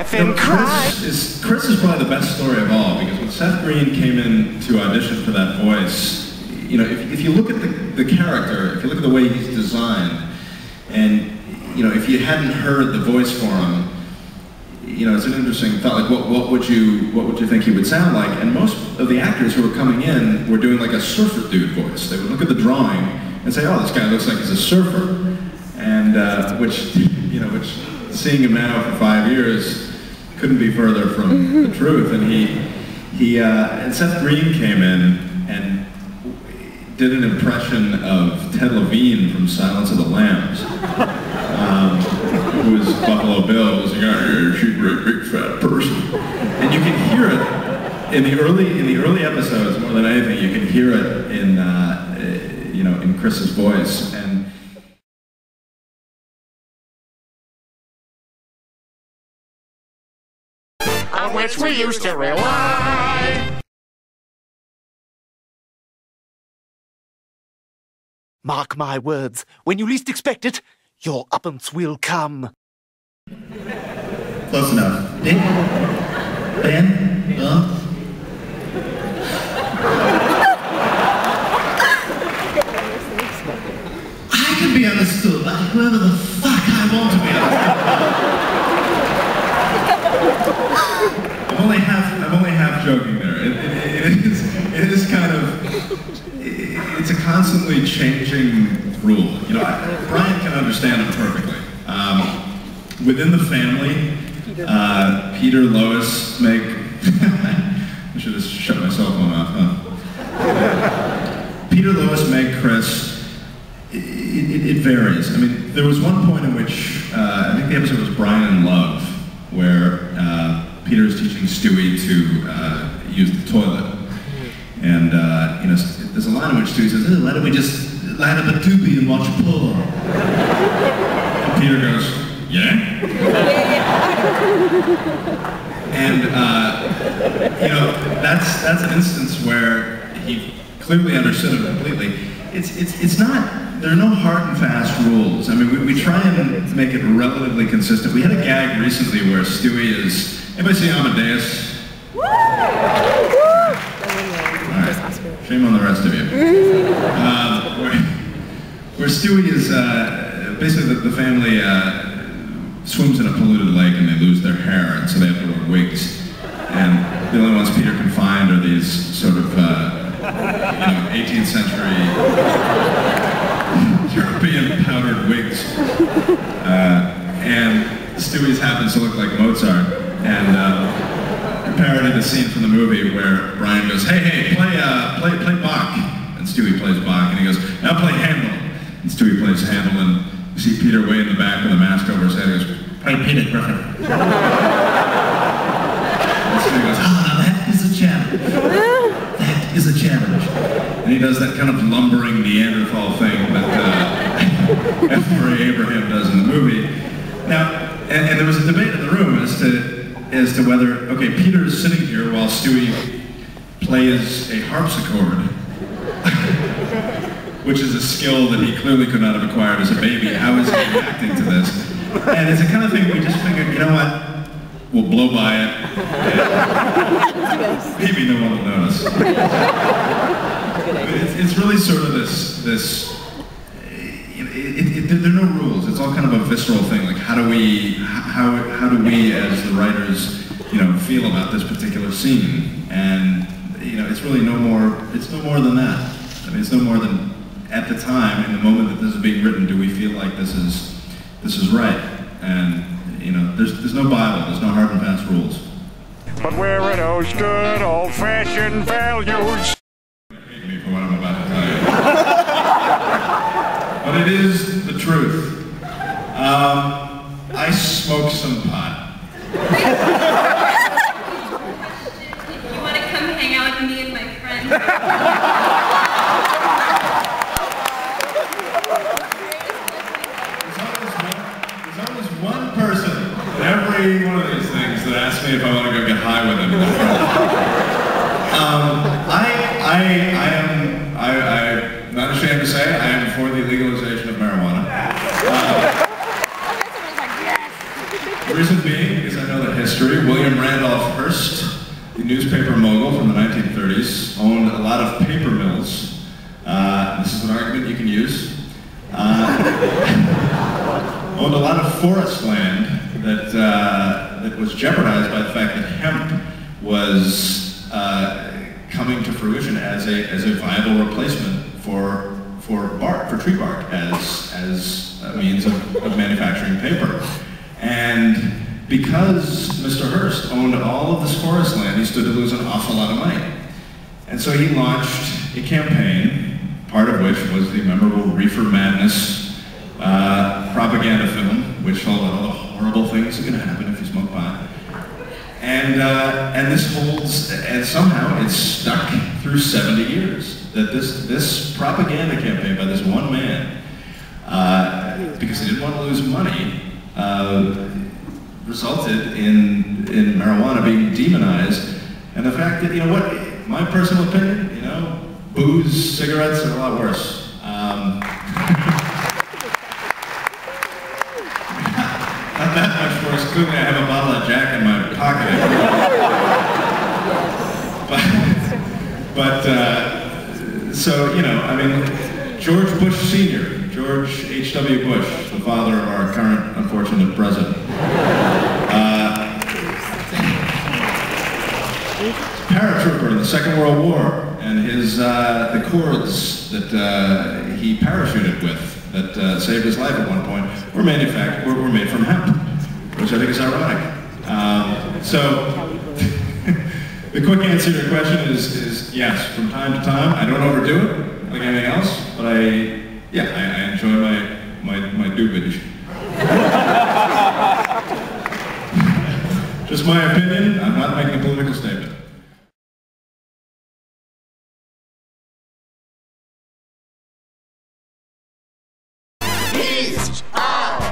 laugh and cry. Chris is probably the best story of all, because when Seth Green came in to audition for that voice, you know, if you look at the character, if you look at the way he's designed, and you know, if you hadn't heard the voice for him, you know, it's an interesting thought. Like, what would you think he would sound like? And most of the actors who were coming in were doing like a surfer dude voice. They would look at the drawing and say, "Oh, this guy looks like he's a surfer," and which seeing him now for 5 years couldn't be further from the truth. And and Seth Green came in and did an impression of Ted Levine from Silence of the Lambs. Who was Buffalo Bill, was like, "Oh, she's a great big fat person," and you can hear it in the early episodes more than anything. You can hear it in you know, in Chris's voice. And On which we used to rely. Mark my words, when you least expect it, your uppance will come. close enough. Dick? Ben? I can be understood by whoever the fuck I want to be understood. I'm only half joking there. It is kind of, it's a constantly changing rule. You know, Brian can understand it perfectly. Within the family, Peter, Lois, Meg, I should have shut my cell phone off, huh? Peter, Lois, Meg, Chris, it varies. I mean, there was one point in which, I think the episode was Brian in Love, where Peter is teaching Stewie to use the toilet. And, you know, there's a line in which Stewie says, "Oh, why don't we just line up a doobie and watch porn?" And Peter goes, "Yeah?" And, you know, that's an instance where he clearly understood it completely. It's not, there are no hard and fast rules. I mean, we try and make it relatively consistent. We had a gag recently where Stewie is, anybody see Amadeus? Alright, shame on the rest of you. Where Stewie is, basically the family swims in a polluted lake and they lose their hair, and so they have to wear wigs. And the only ones Peter can find are these sort of, you know, 18th century European powdered wigs. And Stewie's happens to look like Mozart. And parodied the scene from the movie where Brian goes, "Hey, play Bach." And Stewie plays Bach, and he goes, "Now play Handel." And Stewie plays Handel, and you see Peter way in the back with a mask over his head. He goes, "Play Peter Griffin." And Stewie goes, "That is a challenge. That is a challenge." And he does that kind of lumbering Neanderthal thing that F. Murray Abraham does in the movie. Now, and there was a debate in the room as to whether, okay, Peter's sitting here while Stewie plays a harpsichord, which is a skill that he clearly could not have acquired as a baby. How is he reacting to this? And it's the kind of thing we just figured, you know what, we'll blow by it, and maybe no one will notice. It's really sort of this there are no rules. It's all kind of a visceral thing. Like, how do we as the writers, you know, feel about this particular scene? And you know, it's really no more. It's no more than that. I mean, it's no more than at the time, in the moment that this is being written, do we feel like this is right? And you know, there's no Bible. There's no hard and fast rules. But where are those good old-fashioned values? Hate me for what I'm about to tell you. But it is the truth. I smoke some pot. You want to come hang out with me and my friends? There's always one person in every one of these things that asks me if I want to go get high with him. I'm not ashamed to say I am for the legalization of marijuana. The reason being is I know that history history. William Randolph Hearst, the newspaper mogul from the 1930s, owned a lot of paper mills. This is an argument you can use. Owned a lot of forest land that was jeopardized by the fact that hemp was coming to fruition as a viable replacement for tree bark as a means of manufacturing paper. And because Mr. Hearst owned all of this forest land, he stood to lose an awful lot of money. And so he launched a campaign, part of which was the memorable Reefer Madness propaganda film, which told all the horrible things that can happen if you smoke pot. And this holds, and somehow it's stuck through 70 years. That this propaganda campaign by this one man, because he didn't want to lose money, resulted in marijuana being demonized. And the fact that, you know what, my personal opinion, you know, booze, cigarettes are a lot worse. Not that much worse. Clearly I have a bottle of Jack in my pocket. So, you know, I mean, George Bush Sr., George H.W. Bush, the father of our current unfortunate president, paratrooper in the Second World War, and the cords that he parachuted with that saved his life at one point were made from hemp, which I think is ironic. So the quick answer to your question is yes, from time to time. I don't overdo it like anything else, but I enjoy my doobage. Just my opinion. I'm not making a political statement. Peace out!